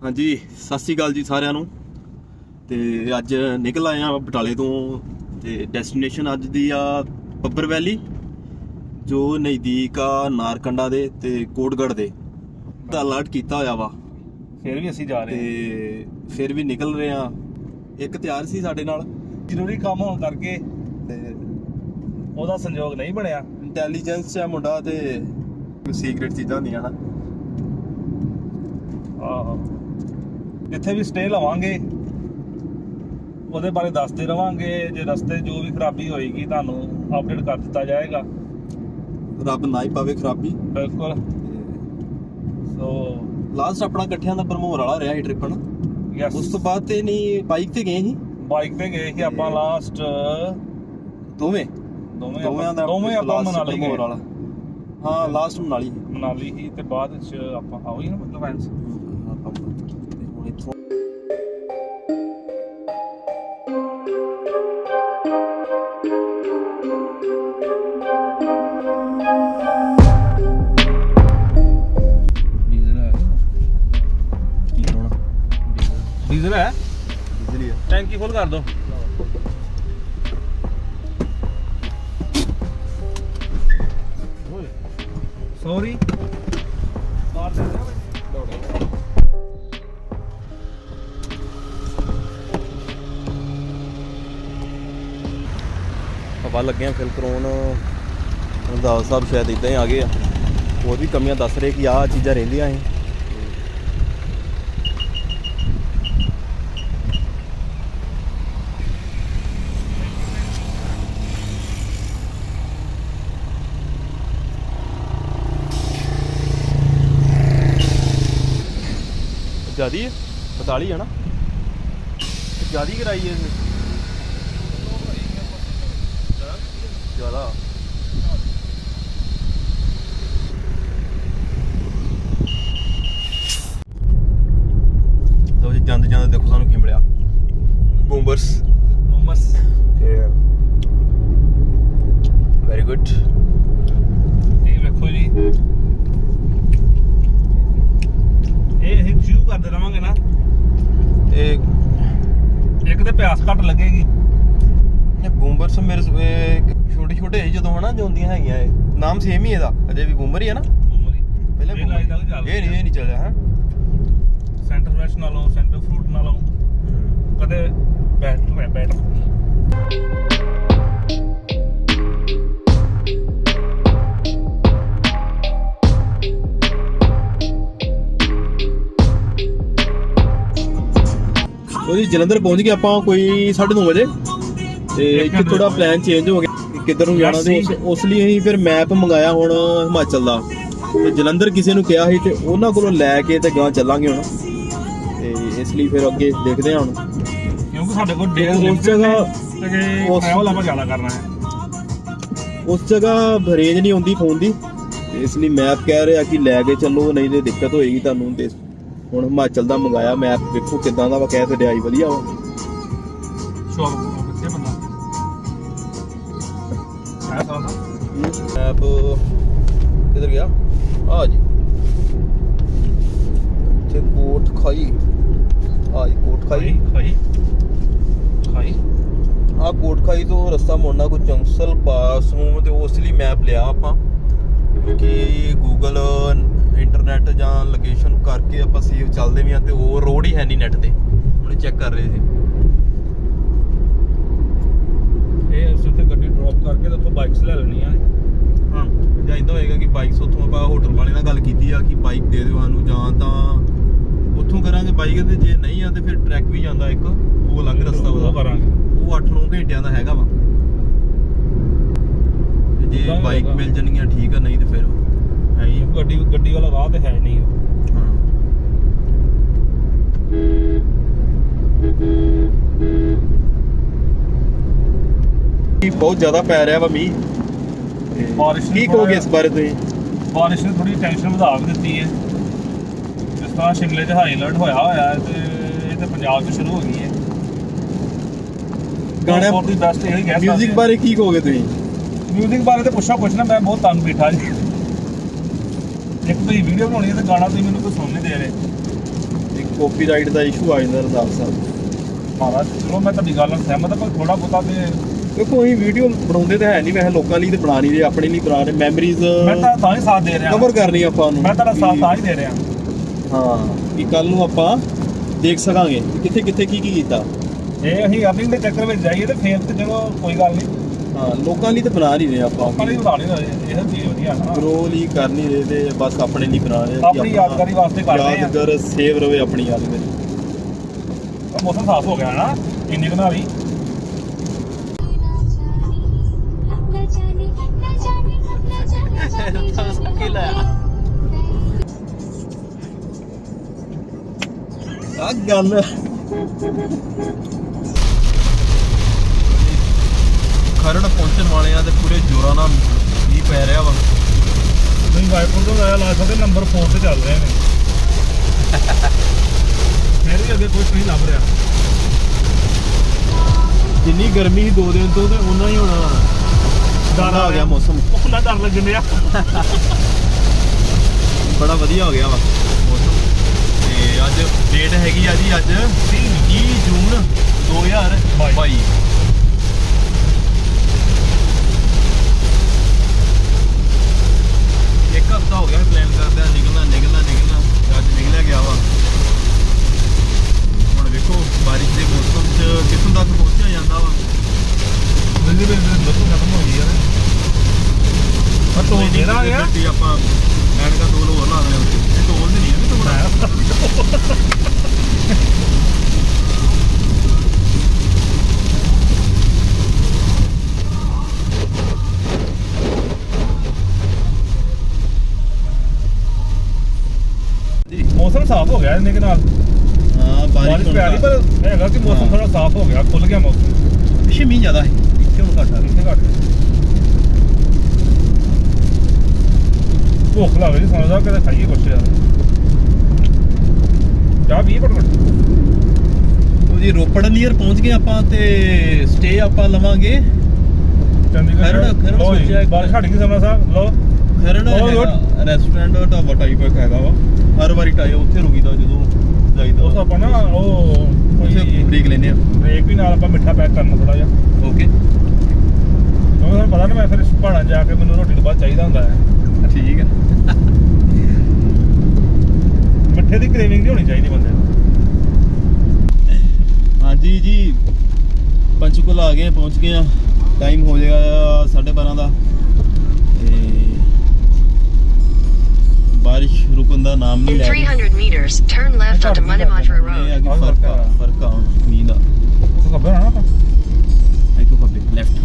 हाँ जी सत श्री अकाल जी सारिਆਂ ਨੂੰ ਤੇ ਅੱਜ ਨਿਕਲ ਆਏ ਆ ਬਟਾਲੇ ਤੋਂ ਤੇ ਡੈਸਟੀਨੇਸ਼ਨ ਅੱਜ ਦੀ ਆ ਬੱਬਰ ਵੈਲੀ ਜੋ ਨਜ਼ਦੀਕ ਆ ਨਾਰਕੰਡਾ ਦੇ ਤੇ ਕੋਟਗੜ੍ਹ ਦੇ ਦਾ ਅਲਰਟ ਕੀਤਾ ਹੋਇਆ ਵਾ। ਫਿਰ ਵੀ ਅਸੀਂ ਜਾ ਰਹੇ ਤੇ ਫਿਰ ਵੀ ਨਿਕਲ ਰਹੇ ਆ। ਇੱਕ ਤਿਆਰ ਸੀ ਸਾਡੇ ਨਾਲ ਜ਼ਰੂਰੀ ਕੰਮ ਹੋਣ ਕਰਕੇ ਤੇ ਉਹਦਾ ਸੰਯੋਗ ਨਹੀਂ ਬਣਿਆ। ਇੰਟੈਲੀਜੈਂਸ ਆ ਮੁੰਡਾ ਤੇ ਸੀਕ੍ਰੇਟ ਚੀਜ਼ਾਂ ਹੁੰਦੀਆਂ ਨਾ। ਆਹੋ ਜਿੱਥੇ ਵੀ ਸਟੇ ਲਵਾਂਗੇ ਉਹਦੇ ਬਾਰੇ ਦੱਸਦੇ ਰਵਾਂਗੇ। ਜੇ ਰਸਤੇ ਜੋ ਵੀ ਖਰਾਬੀ ਹੋਏਗੀ ਤੁਹਾਨੂੰ ਅਪਡੇਟ ਕਰ ਦਿੱਤਾ ਜਾਏਗਾ। ਰੱਬ ਨਾ ਹੀ ਪਾਵੇ ਖਰਾਬੀ। ਬਿਲਕੁਲ। ਸੋ ਲਾਸਟ ਆਪਣਾ ਇਕੱਠਿਆਂ ਦਾ ਭਰਮੌਰ ਵਾਲਾ ਰਿਹਾ ਸੀ ਟ੍ਰਿਪ ਨਾ। ਯੈਸ ਉਸ ਤੋਂ ਬਾਅਦ ਤੇ ਨਹੀਂ ਬਾਈਕ ਤੇ ਗਏ ਸੀ। ਬਾਈਕ ਤੇ ਗਏ ਸੀ ਆਪਾਂ ਲਾਸਟ ਦੋਵੇਂ ਆਪਾਂ ਮਨਾਲੀ ਗਏ। ਵਾਲਾ ਹਾਂ ਲਾਸਟ ਮਨਾਲੀ ਹੀ ਤੇ ਬਾਅਦ ਵਿੱਚ ਆਪਾਂ ਆਉਈ ਨਾ ਮਤਲਬ ਫੈਂਸ ਆਪਾਂ ਤੇ ਹੁਣ ਇੱਥੋਂ ਡੀਜ਼ਲ ਹੈ ਡੀਜ਼ਲ ਹੈ। ਟੈਂਕੀ ਫੁੱਲ ਕਰ ਦੋ। ਸੌਰੀ ਮਾਰ ਦੇ ਹਵਾ ਲੱਗਿਆ ਫਿਲ ਕਰਾਉਣ। ਰੰਧਾਵਾ ਸਾਹਿਬ ਸ਼ਾਇਦ ਇਦਾਂ ਹੀ ਆ ਗਏ ਆ। ਹੋਰ ਵੀ ਕਮੀਆਂ ਦੱਸ ਰਹੇ ਕਿ ਆਹ ਚੀਜ਼ਾਂ ਰਹਿੰਦੀਆਂ ਸੀ। ਜ਼ਿਆਦੀ ਹੈ 45 ਹੈ ਨਾ ਜ਼ਿਆਦੀ ਕਰਾਈ ਹੈ ਇਸਨੇ ਜ਼ਿਆਦਾ। ਲਓ ਜੀ ਜਾਂਦੇ ਜਾਂਦੇ ਦੇਖੋ ਸਾਨੂੰ ਕੀ ਮਿਲਿਆ। ਬੂਮਰਸ ਵੈਰੀ ਗੁੱਡ। ਇਹ ਵੇਖੋ ਜੀ ਇਹ ਅਸੀਂ ਸ਼ੁਰੂ ਕਰਦੇ ਰਵਾਂਗੇ ਨਾ। ਇੱਕ ਤੇ ਪਿਆਸ ਘੱਟ ਲੱਗੇਗੀ। ਇਹ ਬੂਮਰਸ ਮੇਰੇ ਛੋਟੇ ਛੋਟੇ ਹੈ ਜਦੋਂ ਹਨਾ ਜਾਂਦੀਆਂ ਹੈਗੀਆਂ। ਇਹ ਨਾਮ ਸੇਮ ਹੀ ਇਹਦਾ ਅਜੇ ਵੀ ਬੂਮਰ ਹੀ ਹੈ ਨਾ। ਪਹਿਲਾਂ ਇਹ ਨਹੀਂ ਚੱਲਿਆ ਹੈ। ਸੈਂਟਰ ਫਰੈਸ਼ ਨਾਲੋਂ ਸੈਂਟਰ ਫਰੂਟ ਨਾਲੋਂ ਕਦੇ ਬੈਟਰ ਹੈ ਬੈਟਰ। ਉਹਦੀ ਜਲੰਧਰ ਪਹੁੰਚ ਗਏ ਆਪਾਂ ਕੋਈ 9:30 ਵਜੇ ਤੇ ਇੱਥੇ ਥੋੜਾ ਪਲਾਨ ਚੇਂਜ ਹੋ ਗਿਆ ਕਿੱਧਰ ਨੂੰ ਜਾਣਾ ਤੇ ਉਸ ਲਈ ਅਸੀਂ ਫਿਰ ਮੈਪ ਮੰਗਾਇਆ ਹੁਣ ਹਿਮਾਚਲ ਦਾ। ਤੇ ਜਲੰਧਰ ਕਿਸੇ ਨੂੰ ਕਿਹਾ ਸੀ ਤੇ ਉਹਨਾਂ ਕੋਲੋਂ ਲੈ ਕੇ ਤੇ ਗਾਂ ਚੱਲਾਂਗੇ ਹੁਣ। ਤੇ ਇਸ ਲਈ ਫਿਰ ਅੱਗੇ ਦੇਖਦੇ ਹਾਂ ਹੁਣ ਕਿਉਂਕਿ ਸਾਡੇ ਕੋਲ ਡੇਜ਼ ਉਸ ਜਗ੍ਹਾ ਟਰੈਵਲ ਆਪਾਂ ਜ਼ਿਆਦਾ ਕਰਨਾ ਹੈ। ਉਸ ਜਗ੍ਹਾ ਰੇਂਜ ਨਹੀਂ ਆਉਂਦੀ ਫੋਨ ਦੀ ਇਸ ਲਈ ਮੈਪ ਕਹਿ ਰਿਹਾ ਕਿ ਲੈ ਕੇ ਚੱਲੋ ਨਹੀਂ ਤੇ ਦਿੱਕਤ ਹੋਏਗੀ ਤੁਹਾਨੂੰ। ਤੇ ਹੁਣ ਹਿਮਾਚਲ ਦਾ ਮੰਗਾਇਆ ਮੈਪ ਵੇਖੋ ਕਿੱਦਾਂ ਦਾ ਵਾ। ਕਹਿ ਤੇ ਡਿਆਈ ਵਧੀਆ ਵਾ। ਕਿੱਥੇ ਬੰਦਾ ਮੈਪ ਕਿੱਧਰ ਗਿਆ ਆ ਜੀ ਇੱਥੇ ਕੋਟ ਖਾਈ ਆ ਜੀ ਕੋਟ ਖਾਈ ਆ ਕੋਟ ਖਾਈ ਤੋਂ ਰਸਤਾ ਮੋੜਨਾ ਕੋਈ ਚੰਸਲ ਪਾਸ ਨੂੰ। ਤੇ ਉਸ ਲਈ ਮੈਪ ਲਿਆ ਆਪਾਂ ਕਿਉਂਕਿ ਗੂਗਲ ਇੰਟਰਨੈਟ ਜਾਂ ਲੋਕੇਸ਼ਨ ਕਰਕੇ ਆਪਾਂ ਸੇਵ ਚੱਲਦੇ ਵੀ ਆ ਤੇ ਉਹ ਰੋਡ ਹੀ ਹੈ ਨਹੀਂ ਨੈਟ ਤੇ। ਹੁਣ ਚੈੱਕ ਕਰ ਰਹੇ ਸੀ ਇਹ ਅਸੀਂ ਉੱਥੇ ਗੱਡੀ ਡ੍ਰੌਪ ਕਰਕੇ ਤੇ ਉੱਥੋਂ ਬਾਈਕਸ ਲੈ ਲੈਣੀਆਂ। ਹਾਂ ਜਾਂ ਇਦਾਂ ਹੋਏਗਾ ਕਿ ਬਾਈਕਸ ਉੱਥੋਂ ਆਪਾਂ ਹੋਟਲ ਵਾਲੇ ਨਾਲ ਗੱਲ ਕੀਤੀ ਆ ਕਿ ਬਾਈਕ ਦੇ ਦਿਓ ਸਾਨੂੰ ਜਾਂ ਤਾਂ ਉੱਥੋਂ ਕਰਾਂਗੇ ਬਾਈਕ ਤੇ ਜੇ ਨਹੀਂ ਆ ਤੇ ਫਿਰ ਟਰੈਕ ਵੀ ਜਾਂਦਾ ਇੱਕ ਉਹ ਅਲੱਗ ਰਸਤਾ ਉਹਦਾ ਕਰਾਂਗੇ। ਉਹ 8-9 ਘੰਟਿਆਂ ਦਾ ਹੈਗਾ ਵਾ। ਤੇ ਜੇ ਬਾਈਕ ਮਿਲ ਜਾਣਗੀਆਂ ਠੀਕ ਆ ਨਹੀਂ ਤੇ ਫਿਰ ਹੈ ਹੀ ਗੱਡੀ ਵਾਲਾ ਰਾਹ ਤੇ ਹੈ ਨਹੀਂ। ਹਾਂ ਬਹੁਤ ਜ਼ਿਆਦਾ ਪੈ ਰਿਹਾ ਵਾ ਮੀਂਹ। ਬਾਰਿਸ਼ ਕੀ ਕਹੋਗੇ ਇਸ ਬਾਰੇ ਤੁਸੀਂ? ਬਾਰਿਸ਼ ਨੇ ਥੋੜੀ ਟੈਨਸ਼ਨ ਵਧਾ ਵੀ ਦਿੱਤੀ ਹੈ। ਜਿਸ ਤਰ੍ਹਾਂ ਸ਼ਿਮਲੇ 'ਚ ਹਾਈ ਅਲਰਟ ਹੋਇਆ ਹੈ ਤੇ ਇਹ ਤੇ ਪੰਜਾਬ 'ਚ ਸ਼ੁਰੂ ਹੋ ਗਈ ਹੈ। ਗਾਣੇ ਦੀ ਬੈਸਟ ਇਹ ਕਹਿ ਮਿਊਜ਼ਿਕ ਬਾਰੇ ਕੀ ਕਹੋਗੇ ਤੁਸੀਂ? ਮਿਊਜ਼ਿਕ ਬਾਰੇ ਤੇ ਪੁੱਛਣਾ ਮੈਂ ਬਹੁਤ ਤੰਗ ਬੈਠਾ ਜੀ। ਇੱਕ ਤੁਸੀਂ ਵੀਡੀਓ ਬਣਾਉਣੀ ਹੈ ਤੇ ਗਾਣਾ ਤੁਸੀਂ ਮੈਨੂੰ ਕੋਈ ਸੁਣ ਨਹੀਂ ਦੇ ਰਹੇ। ਇੱਕ ਕਾਪੀਰਾਈਟ ਦਾ ਇਸ਼ੂ ਆ ਜਾਂਦਾ ਰੰਧਾਵਾ ਸਾਹਿਬ। ਮਹਾਰਾਜ ਚਲੋ ਮੈਂ ਤੁਹਾਡੀ ਗੱਲ ਨਾਲ ਸਹਿਮਤ ਹਾਂ, ਪਰ ਥੋੜਾ ਬਹੁਤਾ ਤੇ ਦੇਖੋ ਅਸੀਂ ਵੀਡੀਓ ਬਣਾਉਂਦੇ ਤਾਂ ਹੈ ਨਹੀਂ, ਵੈਸੇ ਲੋਕਾਂ ਲਈ ਤੇ ਬਣਾ ਨਹੀਂ ਰਹੇ, ਆਪਣੇ ਲਈ ਬਣਾ ਰਹੇ, ਮੈਮਰੀਜ਼ ਮੈਂ ਤਾਂ ਹੀ ਸਾਥ ਦੇ ਰਿਹਾ, ਕਵਰ ਕਰਨੀ ਆਪਾਂ ਨੂੰ। ਮੈਂ ਤੁਹਾਡਾ ਸਾਥ ਤਾਂ ਹੀ ਦੇ ਰਿਹਾ ਹਾਂ ਕਿ ਕੱਲ ਨੂੰ ਆਪਾਂ ਦੇਖ ਸਕਾਂਗੇ ਕਿੱਥੇ ਕਿੱਥੇ ਕੀ ਕੀਤਾ। ਇਹ ਅਸੀਂ ਅਰਨਿੰਗ ਦੇ ਚੱਕਰ ਵਿੱਚ ਜਾਈਏ ਤੇ ਫੇਰ ਤੇ ਚਲੋ ਕੋਈ ਗੱਲ ਨਹੀਂ, ਹਾਂ ਲੋਕਾਂ ਲਈ ਤਾਂ ਬਣਾ ਨਹੀਂ ਰਹੇ ਆਪਾਂ, ਆਪਾਂ ਲਈ ਬਣਾ ਨਹੀਂ ਰਹੇ, ਇਹ ਚੀਜ਼ ਵਧੀਆ ਨਾ, ਗਰੋ ਲਈ ਕਰ ਨਹੀਂ ਰਹੇ ਤੇ ਬਸ ਆਪਣੇ ਲਈ ਬਣਾ ਰਹੇ, ਆਪਣੀ ਯਾਦਗਾਰੀ ਵਾਸਤੇ ਕਰ ਰਹੇ ਆ। ਯਾਦਗਾਰ ਸੇਵ ਰਵੇ ਆਪਣੀ ਯਾਦਗਾਰੀ। ਮੌਸਮ ਸਾਫ਼ ਹੋ ਗਿਆ ਨਾ ਇੰਨੇ ਕੁ ਨਾਲ ਹੀ। ਆ ਗੱਲ ਖਰੜ ਪਹੁੰਚਣ ਵਾਲੇ ਆ ਤੇ ਪੂਰੇ ਜ਼ੋਰਾਂ ਨਾਲ ਮੀਂਹ ਪੈ ਰਿਹਾ ਵਾ। ਨਹੀਂ ਵਾਈਪਰ ਤੋਂ ਆਇਆ ਲਾ ਸਕਦੇ, ਨੰਬਰ 4 ਤੇ ਚੱਲ ਰਹੇ ਨੇ, ਮੇਰੇ ਵੀ ਅੱਗੇ ਕੁਝ ਨਹੀਂ ਲੱਭ ਰਿਹਾ। ਜਿੰਨੀ ਗਰਮੀ ਸੀ 2 ਦਿਨ ਤੋਂ ਤੇ ਉਨਾ ਹੀ ਹੁਣ ਡਰ ਆ ਗਿਆ ਮੌਸਮ, ਉਹਦਾ ਡਰ ਲੱਗਣ ਡਿਆ। ਬੜਾ ਵਧੀਆ ਹੋ ਗਿਆ ਵਾ ਮੌਸਮ। ਤੇ ਅੱਜ ਡੇਟ ਹੈਗੀ ਆ ਜੀ ਅੱਜ 30 ਜੂਨ 2022। ਇੱਕ ਹਫ਼ਤਾ ਹੋ ਗਿਆ ਪਲਾਨ ਕਰਦਿਆਂ, ਨਿਕਲਣਾ ਅੱਜ ਨਿਕਲਿਆ ਗਿਆ ਵਾ। ਹੁਣ ਵੇਖੋ ਬਾਰਿਸ਼ ਦੇ ਮੌਸਮ 'ਚ ਕਿੱਥੋਂ ਤੱਕ ਪਹੁੰਚਿਆ ਜਾਂਦਾ ਵਾ। ਬਿਜਲੀ ਬਿਲ ਲੱਭੂ ਖਤਮ ਹੋ ਗਈ ਯਾਰ, ਪਰ ਤੋਂ ਜਿਹੜਾ ਆ ਗਿਆ ਆਪਾਂ ਐਨਕਾਂ 2 ਹੋਰ ਲਾ ਦੇਣੇ ਉੱਤੇ, ਇਹ ਟੋਲ ਤੇ ਨਹੀਂ ਹੈ ਟੋਲ ਆਇਆ। ਮੌਸਮ ਸਾਫ਼ ਹੋ ਗਿਆ ਇੰਨੇ ਕੇ ਨਾਲ। ਹਾਂ ਬਾਰਿਸ਼ ਪੈ ਰਹੀ, ਪਰ ਹੈਗਾ ਕਿ ਮੌਸਮ ਥੋੜਾ ਸਾਫ਼ ਹੋ ਗਿਆ, ਖੁੱਲ ਗਿਆ ਮੌਸਮ। ਪਿੱਛੇ ਮੀਂਹ ਜ਼ਿਆਦਾ ਹੈ, ਇੱਥੇ ਹੁਣ ਘੱਟ ਆ ਰਿਹਾ। ਇੱਥੇ ਘੱਟ ਗਿਆ। ਭੁੱਖ ਲੱਗ ਰਹੀ, ਸਮਝਦਾ ਕਿਤੇ ਖਾਈਏ ਕੁਛ ਯਾਰ। ਚਾਹ ਪੀਏ ਘੱਟ ਘੱਟ। ਉਹ ਜੀ ਰੋਪੜ ਨੀਅਰ ਪਹੁੰਚ ਗਏ ਆਪਾਂ ਤੇ ਸਟੇ ਆਪਾਂ ਲਵਾਂਗੇ ਖਰੜ ਸੋਚਿਆ ਬਾਰਿਸ਼ ਹਟ ਗਈ ਸਮਾ ਸਾਹਿਬ ਲੋ ਖਰੜ ਰੈਸਟੋਰੈਂਟ ਢਾਬਾ ਟਾਈਪ ਹੈਗਾ ਵਾ, ਹਰ ਵਾਰੀ ਟਾਈ ਉੱਥੇ ਰੁਕੀਦਾ ਜਦੋਂ ਜਾਈਦਾ। ਉਸ ਆਪਾਂ ਨਾ ਉਹ ਉੱਥੇ ਬ੍ਰੇਕ ਲੈਨੇ ਆ, ਬ੍ਰੇਕ ਵੀ ਨਾਲ ਆਪਾਂ ਮਿੱਠਾ ਪੈਕ ਕਰਨਾ ਥੋੜਾ ਜਿਹਾ, ਓਕੇ। ਕਿਉਂਕਿ ਤੁਹਾਨੂੰ ਪਤਾ ਨਾ ਮੈਂ ਫਿਰ ਪਹਾੜਾਂ ਜਾ ਕੇ ਮੈਨੂੰ ਰੋਟੀ ਤੋਂ ਬਾਅਦ ਚਾਹੀਦਾ ਹੁੰਦਾ ਹੈ ਠੀਕ ਹੈ। ਮਿੱਠੇ ਦੀ ਕ੍ਰੇਵਿੰਗ ਨਹੀਂ ਹੋਣੀ ਚਾਹੀਦੀ ਬੰਦੇ ਨੂੰ। ਹਾਂਜੀ ਜੀ ਪੰਚਕੂਲਾ ਆ ਗਏ, ਪਹੁੰਚ ਗਏ ਆ। ਟਾਈਮ ਹੋ ਜਾਏਗਾ 12:30 ਦਾ ਤੇ ਬਾਰਿਸ਼ ਰੁਕਣ ਦਾ ਨਾਮ ਨਹੀਂ ਲੈ ਰਹੀ। 300 meters, turn left onto Manimatra Road. ਇਹ ਅੱਗੇ ਫਰਕ ਆ ਮੀਂਹ ਦਾ। ਉਹ ਖਬਰ ਆ ਨਾ ਆਪਾਂ ਇੱਥੋਂ ਖੱਬੇ ਲੈਫਟ।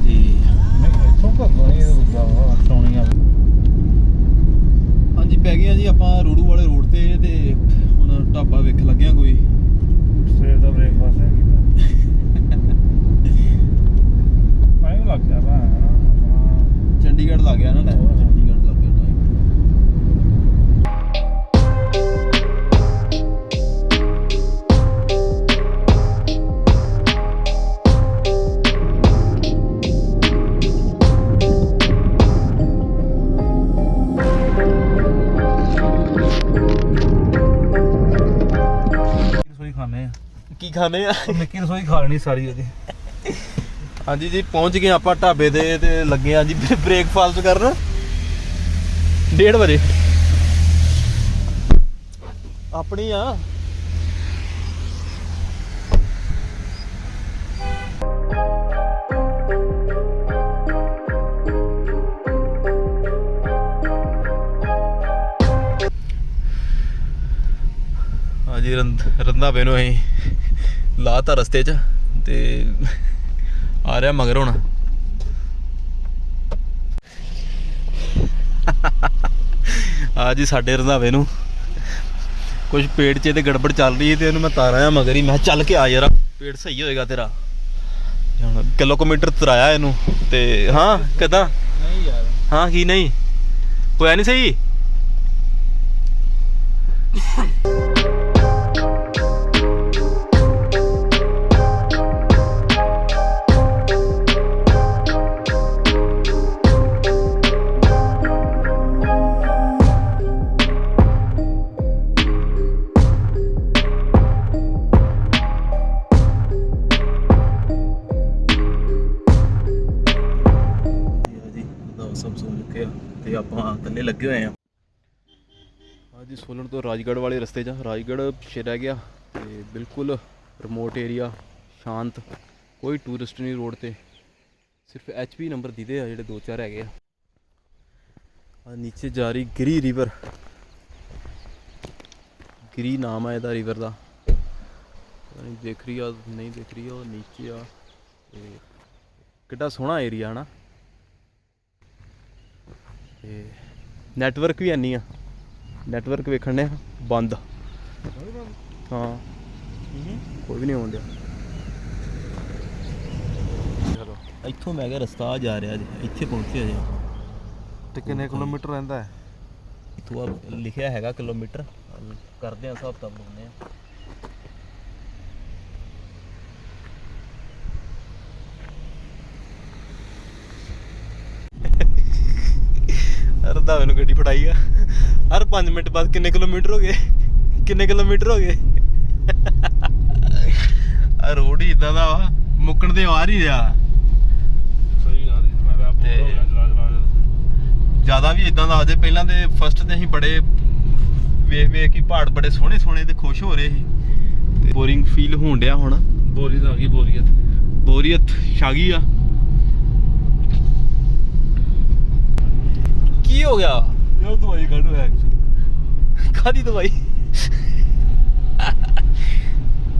ਤੇ ਨਹੀਂ ਇੱਥੋਂ ਘੱਟੋ ਨਹੀਂ ਰੁਕਦਾ ਵਾ ਸੋਣੀ ਆ। ਹਾਂਜੀ ਪੈ ਗਏ ਆ ਜੀ ਆਪਾਂ ਰੋੜੂ ਵਾਲੇ ਰੋਡ ਤੇ ਤੇ ਹੁਣ ਢਾਬਾ ਵੇਖ ਲੱਗਿਆ ਕੋਈ। ਸਵੇਰ ਦਾ ਬ੍ਰੇਕਫਾਸਟ ਨਹੀਂ ਕੀਤਾ। ਟਾਈਮ ਲੱਗ ਗਿਆ ਵਾ ਚੰਡੀਗੜ੍ਹ ਲੱਗ ਗਿਆ ਨਾ ਟਾਈਮ, ਚੰਡੀਗੜ੍ਹ ਲੱਗ ਗਿਆ ਟਾਈਮ। ਰਸੋਈ ਖਾਣੇ ਆ, ਕੀ ਖਾਣੇ ਆ? ਨਿੱਕੀ ਰਸੋਈ ਖਾ ਲੈਣੀ ਸਾਰੀ ਉਹਦੀ। ਹਾਂਜੀ ਜੀ ਪਹੁੰਚ ਗਏ ਆਪਾਂ ਢਾਬੇ ਤੇ ਲੱਗੇ ਆ ਜੀ ਬ੍ਰੇਕਫਾਸਟ ਕਰਨ 1:30 ਵਜੇ ਆਪਣੀ ਆ। ਹਾਂਜੀ ਰੰਧਾਵੇ ਨੂੰ ਅਸੀਂ ਲਾਤਾ ਰਸਤੇ 'ਚ ਤੇ ਆ ਰਿਹਾ ਮਗਰ ਹੁਣ। ਆ ਜੀ ਸਾਡੇ ਰੰਧਾਵੇ ਨੂੰ ਕੁਝ ਪੇਟ 'ਚ ਤੇ ਗੜਬੜ ਚੱਲ ਰਹੀ ਹੈ ਤੇ ਇਹਨੂੰ ਮੈਂ ਤਾਰਾਂ ਆ ਮਗਰ ਹੀ। ਮੈਂ ਚੱਲ ਕੇ ਆ ਯਾਰ, ਪੇਟ ਸਹੀ ਹੋਏਗਾ ਤੇਰਾ। ਹੁਣ ਕਿਲੋਮੀਟਰ ਤਰਾਇਆ ਇਹਨੂੰ ਤੇ ਹਾਂ ਕਿੱਦਾਂ? ਨਹੀਂ ਯਾਰ ਹਾਂ ਕੀ ਨਹੀਂ ਹੋਇਆ ਨਹੀਂ ਸਹੀ। ਆਪਾਂ ਥੱਲੇ ਲੱਗੇ ਹੋਏ ਆ। ਅੱਜ ਸੋਲਨ ਤੋਂ ਰਾਜਗੜ੍ਹ ਵਾਲੇ ਰਸਤੇ 'ਚ, ਰਾਜਗੜ੍ਹ ਪਿੱਛੇ ਰਹਿ ਗਿਆ ਤੇ ਬਿਲਕੁਲ ਰਿਮੋਟ ਏਰੀਆ, ਸ਼ਾਂਤ, ਕੋਈ ਟੂਰਿਸਟ ਨਹੀਂ ਰੋਡ ਤੇ, ਸਿਰਫ HP ਨੰਬਰ ਦੀਦੇ ਆ ਜਿਹੜੇ 2-4 ਹੈਗੇ ਆ। ਨੀਚੇ ਜਾ ਰਹੀ ਗਿਰੀ ਰਿਵਰ, ਗਿਰੀ ਨਾਮ ਆ ਇਹਦਾ ਰਿਵਰ ਦਾ, ਨਹੀਂ ਦੇਖ ਰਹੀ ਆ ਨਹੀਂ ਦੇਖ ਰਹੀ ਆ, ਉਹ ਨੀਚੇ ਆ। ਤੇ ਕਿੱਡਾ ਸੋਹਣਾ ਏਰੀਆ ਹਨਾ, ਤੇ ਨੈਟਵਰਕ ਵੀ ਐਨੀ ਆ, ਨੈਟਵਰਕ ਵੇਖਣ ਨੇ ਬੰਦ, ਹਾਂ ਕੋਈ ਵੀ ਨਹੀਂ ਆਉਣ ਡਿਆ। ਚਲੋ ਇੱਥੋਂ ਮੈਂ ਕਿਹਾ ਰਸਤਾ ਜਾ ਰਿਹਾ ਜੀ, ਇੱਥੇ ਪਹੁੰਚੇ ਜੀ। ਤੇ ਕਿੰਨੇ ਕਿਲੋਮੀਟਰ ਰਹਿੰਦਾ ਹੈ? ਇੱਥੋਂ ਆ ਲਿਖਿਆ ਹੈਗਾ ਕਿਲੋਮੀਟਰ, ਕਰਦੇ ਆ ਹਿਸਾਬ ਤਾਂ ਲਾਉਂਦੇ ਆ। ਰੰਧਾਵੇ ਨੂੰ ਗੱਡੀ ਫੜਾਈ ਆ, ਹਰ 5 ਮਿੰਟ ਬਾਅਦ ਕਿੰਨੇ ਕਿਲੋਮੀਟਰ ਹੋ ਗਏ, ਕਿੰਨੇ ਕਿਲੋਮੀਟਰ ਹੋ ਗਏ। ਆ ਰੋਡ ਹੀ ਇਦਾਂ ਦਾ ਵਾ, ਮੁੱਕਣ ਤੇ ਆ ਨਹੀਂ ਰਿਹਾ। ਸਹੀ ਗੱਲ ਹੈ, ਮੈਂ ਆਪ ਬੋਰ ਹੋ ਗਿਆ ਚਲਾ ਜ਼ਿਆਦਾ ਵੀ ਇਦਾਂ ਦਾ ਆ ਜੇ। ਪਹਿਲਾਂ ਤੇ ਫਸਟ ਤੇ ਅਸੀਂ ਬੜੇ ਵੇਖ ਕੇ ਪਹਾੜ ਬੜੇ ਸੋਹਣੇ ਸੋਹਣੇ ਤੇ ਖੁਸ਼ ਹੋ ਰਹੇ ਸੀ, ਤੇ ਬੋਰਿੰਗ ਫੀਲ ਹੋਣ ਡਿਆ ਹੁਣ। ਬੋਰੀਅਤ ਆ ਗਈ, ਬੋਰੀਅਤ ਛਾ ਗਈ ਆ। ਕੀ ਹੋ ਗਿਆ? ਯਾਰ ਦਵਾਈ ਕੱਢ ਰਿਹਾ ਕਾਹਦੀ ਦਵਾਈ?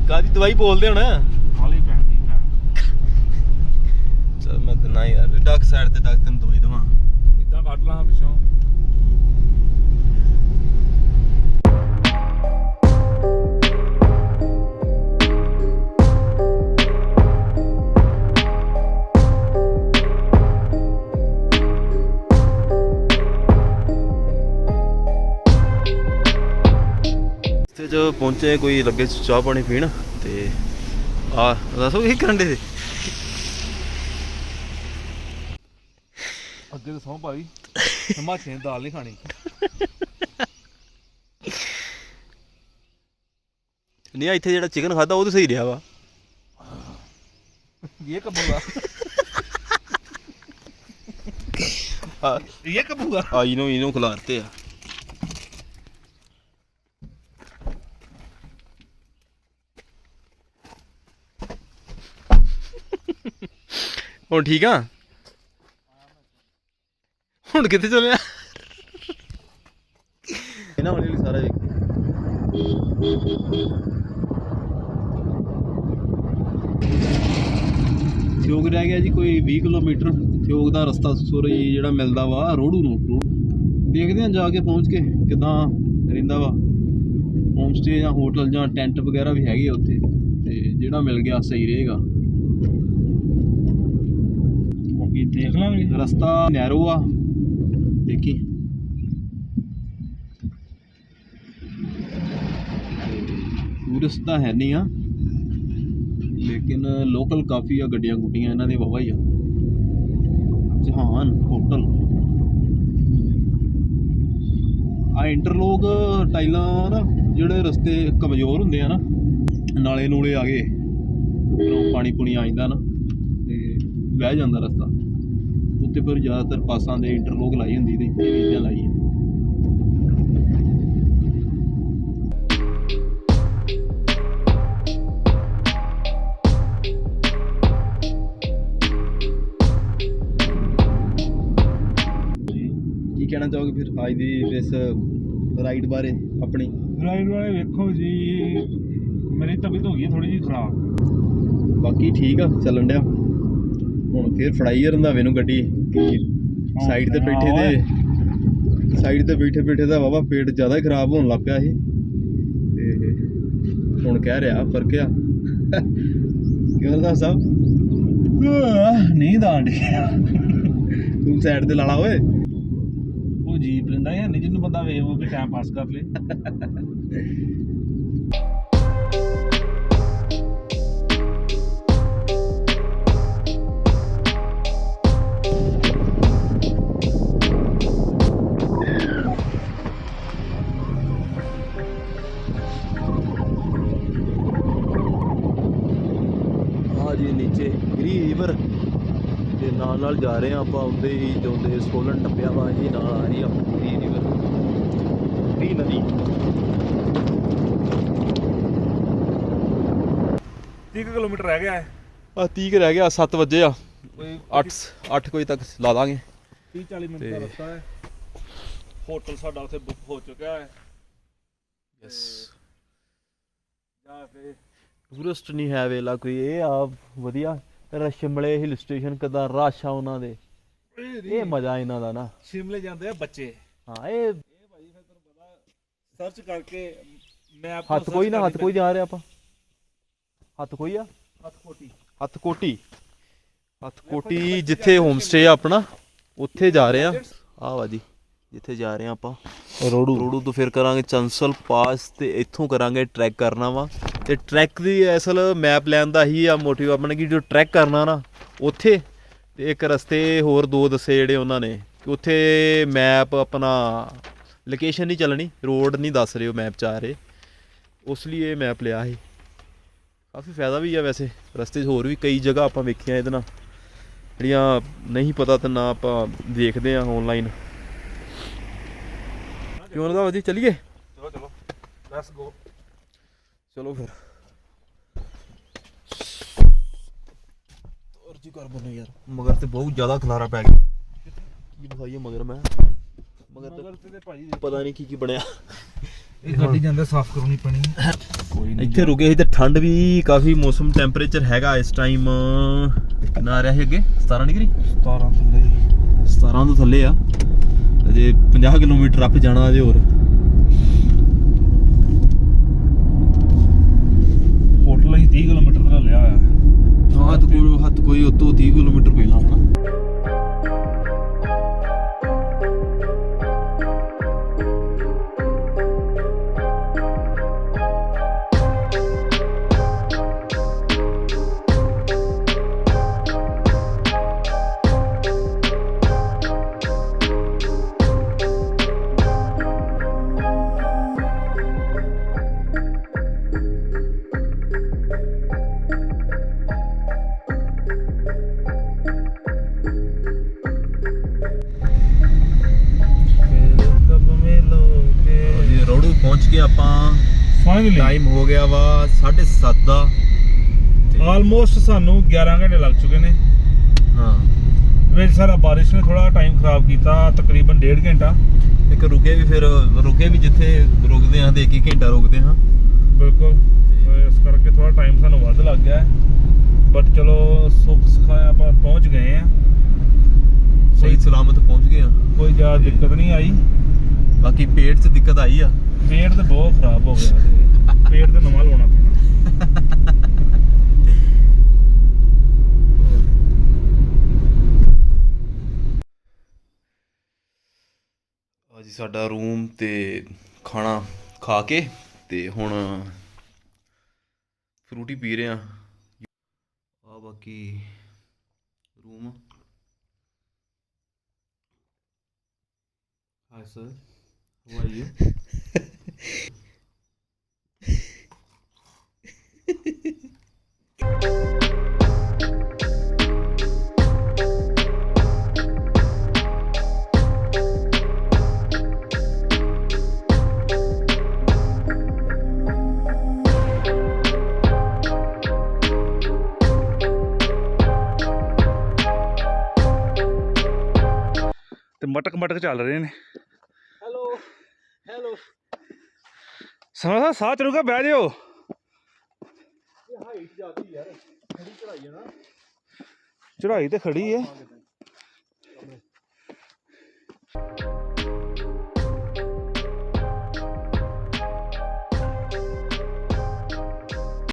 ਕਾਹਦੀ ਦਵਾਈ ਬੋਲਦੇ ਹੁਣ? ਖਾਲੀ ਪੈਂਦੀ ਚਲ ਮੈਂ ਤੇ ਨਾ ਯਾਰ ਡਾਕ ਸਾਈਡ ਤੇ ਡਾਕ ਤੈਨੂੰ ਦਵਾਈ ਦਵਾਂ, ਇਦਾਂ ਕੱਢ ਲਾਂ ਪਿੱਛੋਂ। ਜੋ ਪਹੁੰਚੇ ਕੋਈ ਲੱਗੇ ਚਾਹ ਪਾਣੀ ਪੀਣ, ਤੇ ਆ ਦੱਸੋ ਕੀ ਕਰਨ ਦੇ? ਅੱਗੇ ਤਾਂ ਸੌਂ ਭਾਈ ਹਿਮਾਚਲ ਦੀ ਦਾਲ ਨਹੀਂ ਖਾਣੀ। ਨਹੀਂ ਇੱਥੇ ਜਿਹੜਾ ਚਿਕਨ ਖਾਦਾ ਉਹ ਤਾਂ ਸਹੀ ਰਿਹਾ ਵਾ। ਇਹ ਕਬੂਗਾ ਇਹ ਕਬੂਗਾ ਆ ਇਹਨੂੰ ਖਿਲਾਰਤੇ ਆ। ਹੁਣ ਠੀਕ ਆ? ਹੁਣ ਕਿੱਥੇ ਚੱਲਿਆ? ਇਹਨਾਂ ਹੌਲੀ ਹੌਲੀ ਸਾਰਾ ਵੇਖ। ਥਿਓਗ ਰਹਿ ਗਿਆ ਜੀ ਕੋਈ 20 ਕਿਲੋਮੀਟਰ। ਥਿਓਗ ਦਾ ਰਸਤਾ ਸੁਰਈ ਜਿਹੜਾ ਮਿਲਦਾ ਵਾ ਰੋੜੂ ਨੂੰ। ਦੇਖਦੇ ਹਾਂ ਜਾ ਕੇ ਪਹੁੰਚ ਕੇ ਕਿੱਦਾਂ ਰਹਿੰਦਾ ਵਾ। ਹੋਮ ਸਟੇ ਜਾਂ ਹੋਟਲ ਜਾਂ ਟੈਂਟ ਵਗੈਰਾ ਵੀ ਹੈਗੇ ਆ ਉੱਥੇ, ਤੇ ਜਿਹੜਾ ਮਿਲ ਗਿਆ ਸਹੀ ਰਹੇਗਾ। ਦੇਖ ਲਾਂਗੇ। ਰਸਤਾ ਨੈਰੋ ਆ, ਦੇਖੀ ਟੂਰਿਸਟ ਤਾਂ ਹੈ ਨਹੀਂ ਆ, ਲੇਕਿਨ ਲੋਕਲ ਕਾਫੀ ਆ, ਗੱਡੀਆਂ ਗੁੱਡੀਆਂ ਇਹਨਾਂ ਦੇ ਵਾਹਵਾ ਹੀ ਆ। ਜਹਾਨ ਹੋਟਲ ਆ। ਇੰਟਰਲੋਕ ਟਾਈਲਾਂ ਨਾ, ਜਿਹੜੇ ਰਸਤੇ ਕਮਜ਼ੋਰ ਹੁੰਦੇ ਆ ਨਾ, ਨਾਲੇ ਨੂਲੇ ਆ ਗਏ, ਪਾਣੀ ਪੂਣੀ ਆ ਜਾਂਦਾ ਨਾ, ਤੇ ਵਹਿ ਜਾਂਦਾ ਰਸਤਾ ਉੱਤੇ। ਫਿਰ ਜ਼ਿਆਦਾਤਰ ਪਾਸਾਂ ਦੇ ਇੰਟਰਲੋਕ ਲਾਈ ਹੁੰਦੀ ਤੇ ਚੀਜ਼ਾਂ ਲਾਈ ਆ। ਕੀ ਕਹਿਣਾ ਚਾਹੋਗੇ ਫਿਰ ਅੱਜ ਦੀ ਇਸ ਰਾਈਡ ਬਾਰੇ ਆਪਣੀ? ਰਾਈਡ ਵਾਲੇ ਵੇਖੋ ਜੀ, ਮੇਰੀ ਤਬੀਅਤ ਹੋ ਗਈ ਥੋੜੀ ਜਿਹੀ ਖਰਾਬ, ਬਾਕੀ ਠੀਕ ਆ, ਚੱਲਣ ਡਿਆ। ਹੁਣ ਫਿਰ ਫੜਾਈ ਰੰਧਾਵੇ ਨੂੰ ਗੱਡੀ ਕਿ ਸਾਈਡ ਤੇ ਬੈਠੇ ਤੇ ਸਾਈਡ ਤੇ ਬੈਠੇ ਬੈਠੇ ਦਾ ਵਾਵਾ ਪੇਟ ਜ਼ਿਆਦਾ ਹੀ ਖਰਾਬ ਹੋਣ ਲੱਗ ਪਿਆ ਸੀ, ਤੇ ਹੁਣ ਕਹਿ ਰਿਹਾ ਫਰਕ ਆ। ਕਿਉਂ ਰੰਧਾਵਾ ਸਾਹਿਬ? ਨੀਂਦ ਆਣ ਡਈ। ਤੂੰ ਸਾਈਡ ਤੇ ਲਾ ਲਾ ਓਏ। ਉਹ ਜੀਪ ਲੈਂਦਾ ਹੈ ਨਹੀਂ, ਜਿਹਨੂੰ ਬੰਦਾ ਵੇਖ ਉਹ ਵੀ ਟਾਈਮ ਪਾਸ ਕਰ ਲੇ। ਜੀ ਨੀਚੇ ਗਰੀ ਰਿਵਰ ਤੇ ਨਾਲ ਜਾ ਰਹੇ ਆ ਆਪਾਂ, ਉਹਦੇ ਹੀ ਜਾਂਦੇ ਸੋਲਨ ਟੱਪਿਆ ਵਾ ਇਹ ਨਾਲ ਆ ਰਹੀ ਆ ਪੂਰੀ ਰਿਵਰ, ਪੂਰੀ ਨਦੀ। 30 ਕਿਲੋਮੀਟਰ ਰਹਿ ਗਿਆ ਹੈ। ਆ 30 ਰਹਿ ਗਿਆ, 7 ਵਜੇ ਆ, ਕੋਈ 8 ਵਜੇ ਤੱਕ ਲਾ ਦਾਂਗੇ। 30-40 ਮਿੰਟ ਦਾ ਰਸਤਾ ਹੈ। ਹੋਟਲ ਸਾਡਾ ਉੱਥੇ ਬੁੱਕ ਹੋ ਚੁੱਕਿਆ ਹੈ। ਯੈਸ, ਜਾ ਕੇ ਟੂਰਿਸਟ ਨਹੀਂ ਹੈ ਵੇਲਾ ਕੋਈ, ਇਹ ਆ ਵਧੀਆ ਸ਼ਿਮਲੇ ਹਿਲ ਸਟੇਸ਼ਨ ਕਿੱਦਾਂ ਰਸ਼ ਆ ਉਹਨਾਂ ਦੇ, ਇਹ ਮਜ਼ਾ ਇਹਨਾਂ ਦਾ ਨਾ। ਸ਼ਿਮਲੇ ਜਾਂਦੇ ਆ ਬੱਚੇ। ਹਾਂ ਇਹ ਭਾਈ ਫਿਰ ਤੁਹਾਨੂੰ ਪਤਾ ਸਰਚ ਕਰਕੇ ਮੈਪ ਹੱਥ ਕੋਈ ਨਾ, ਹੱਥ ਕੋਈ ਜਾ ਰਿਹਾ ਆਪਾਂ, ਹੱਥ ਕੋਈ ਆ, ਹੱਥ ਕੋਟੀ ਜਿੱਥੇ ਹੋਮ ਸਟੇ ਆ ਆਪਣਾ, ਉੱਥੇ ਜਾ ਰਹੇ ਆ। ਆਹ ਵਾ ਜੀ ਜਿੱਥੇ ਜਾ ਰਹੇ ਆ ਆਪਾਂ, ਰੋੜੂ ਤੋਂ ਫਿਰ ਕਰਾਂਗੇ ਚੰਸਲ ਪਾਸ, ਤੇ ਇੱਥੋਂ ਕਰਾਂਗੇ ਟਰੈਕ ਕਰਨਾ ਵਾ। ਤੇ ਟਰੈਕ ਦੀ ਅਸਲ ਮੈਪ ਲੈਣ ਦਾ ਹੀ ਆ ਮੋਟਿਵ ਆਪਣਾ, ਕਿ ਜੋ ਟਰੈਕ ਕਰਨਾ ਨਾ ਉੱਥੇ, ਤੇ ਇੱਕ ਰਸਤੇ ਹੋਰ 2 ਦੱਸੇ ਜਿਹੜੇ ਉਹਨਾਂ ਨੇ, ਕਿ ਉੱਥੇ ਮੈਪ ਆਪਣਾ ਲੋਕੇਸ਼ਨ ਨਹੀਂ ਚੱਲਣੀ, ਰੋਡ ਨਹੀਂ ਦੱਸ ਰਹੇ ਉਹ ਮੈਪ 'ਚ ਆ ਰਹੇ, ਉਸ ਲਈ ਇਹ ਮੈਪ ਲਿਆ ਸੀ। ਕਾਫੀ ਫਾਇਦਾ ਵੀ ਆ ਵੈਸੇ, ਰਸਤੇ 'ਚ ਹੋਰ ਵੀ ਕਈ ਜਗ੍ਹਾ ਆਪਾਂ ਵੇਖੀਆਂ ਇਹਦੇ ਨਾਲ, ਜਿਹੜੀਆਂ ਨਹੀਂ ਪਤਾ ਤਾਂ ਨਾ ਆਪਾਂ ਦੇਖਦੇ ਹਾਂ ਔਨਲਾਈਨ। ਕਿਉਂ ਨਾ ਭਾਜੀ ਚੱਲੀਏ? ਚਲੋ ਲੈਟਸ ਗੋ। ਚਲੋ ਫਿਰ ਅਰਜੀ ਕਰ ਬਣੇ ਯਾਰ, ਮਗਰ ਤੇ ਬਹੁਤ ਜ਼ਿਆਦਾ ਖਲਾਰਾ ਪੈ ਗਿਆ। ਕੀ ਦਿਖਾਈਏ ਮਗਰ, ਮੈਂ ਮਗਰ ਤੇ ਭਾਈ ਪਤਾ ਨਹੀਂ ਕੀ ਬਣਿਆ। ਇਹ ਗੱਡੀ ਜਾਂਦੇ ਸਾਫ਼ ਕਰਨੀ ਪੈਣੀ। ਕੋਈ ਨਹੀਂ, ਇੱਥੇ ਰੁਕੇ ਸੀ ਤੇ ਠੰਡ ਵੀ ਕਾਫੀ, ਮੌਸਮ ਟੈਂਪਰੇਚਰ ਹੈਗਾ ਇਸ ਟਾਈਮ ਕਿੰਨਾ ਆ ਰਿਹਾ ਸੀ ਅੱਗੇ, 17 ਡਿਗਰੀ 17 ਤੋਂ ਥੱਲੇ ਆ। ਅਜੇ 50 ਕਿਲੋਮੀਟਰ ਅੱਪ ਜਾਣਾ ਅਜੇ ਹੋਰ। ਹੋਟਲ ਹੀ 30 ਕਿਲੋਮੀਟਰ ਦਾ ਲਿਆ ਹੋਇਆ। ਹੱਥ ਕੋਈ ਉੱਤੋਂ 30 ਕਿਲੋਮੀਟਰ ਪਹਿਲਾਂ ਹੋਣਾ। ਰੋੜੂ ਪਹੁੰਚ ਗਏ ਆਪਾਂ ਫਾਈਨਲੀ। ਟਾਈਮ ਹੋ ਗਿਆ ਵਾ 7:30 ਦਾ, ਆਲਮੋਸਟ ਸਾਨੂੰ 11 ਘੰਟੇ ਲੱਗ ਚੁੱਕੇ ਨੇ। ਹਾਂ ਵਿੱਚ ਸਾਰਾ ਬਾਰਿਸ਼ ਨੇ ਥੋੜਾ ਟਾਈਮ ਖਰਾਬ ਕੀਤਾ, ਤਕਰੀਬਨ 1.5 ਘੰਟਾ। ਇੱਕ ਰੁਕੇ ਵੀ ਜਿੱਥੇ ਰੁਕਦੇ ਹਾਂ ਤੇ 1 ਘੰਟਾ ਰੁਕਦੇ ਹਾਂ। ਬਿਲਕੁਲ, ਇਸ ਕਰਕੇ ਥੋੜਾ ਟਾਈਮ ਸਾਨੂੰ ਵੱਧ ਲੱਗ ਗਿਆ, ਬਟ ਚਲੋ ਸੁੱਖ ਸੁਖਾਇਆ ਆਪਾਂ ਪਹੁੰਚ ਗਏ ਆ, ਸਹੀ ਸਲਾਮਤ ਪਹੁੰਚ ਗਏ ਆ। ਕੋਈ ਜ਼ਿਆਦਾ ਦਿੱਕਤ ਨਹੀਂ ਆਈ। ਬਾਕੀ ਪੇਟ 'ਚ ਦਿੱਕਤ ਆਈ ਆ, ਪੇਟ ਤੇ ਬਹੁਤ ਖਰਾਬ ਹੋ ਗਿਆ, ਪੇਟ ਤੇ ਨਵਾਂ ਲਾਉਣਾ ਪੈਣਾ। ਜੀ ਸਾਡਾ ਰੂਮ ਤੇ ਖਾਣਾ ਖਾ ਕੇ ਤੇ ਹੁਣ ਫਰੂਟੀ ਪੀ ਰਹੇ ਆ। ਬਾਕੀ room. Hi sir, how are you? ਤੇ ਮਟਕ ਚੱਲ ਰਹੇ ਨੇ। ਹੈਲੋ ਸਮਝਾ ਸਾਹ ਚਲੂਗਾ, ਬਹਿ ਜਿਓ। ਹਾਈਟ ਜ਼ਿਆਦੀ ਯਾਰ, ਖੜੀ ਚੜਾਈ ਹੈ ਨਾ। ਚੜਾਈ ਤੇ ਖੜੀ ਹੈ।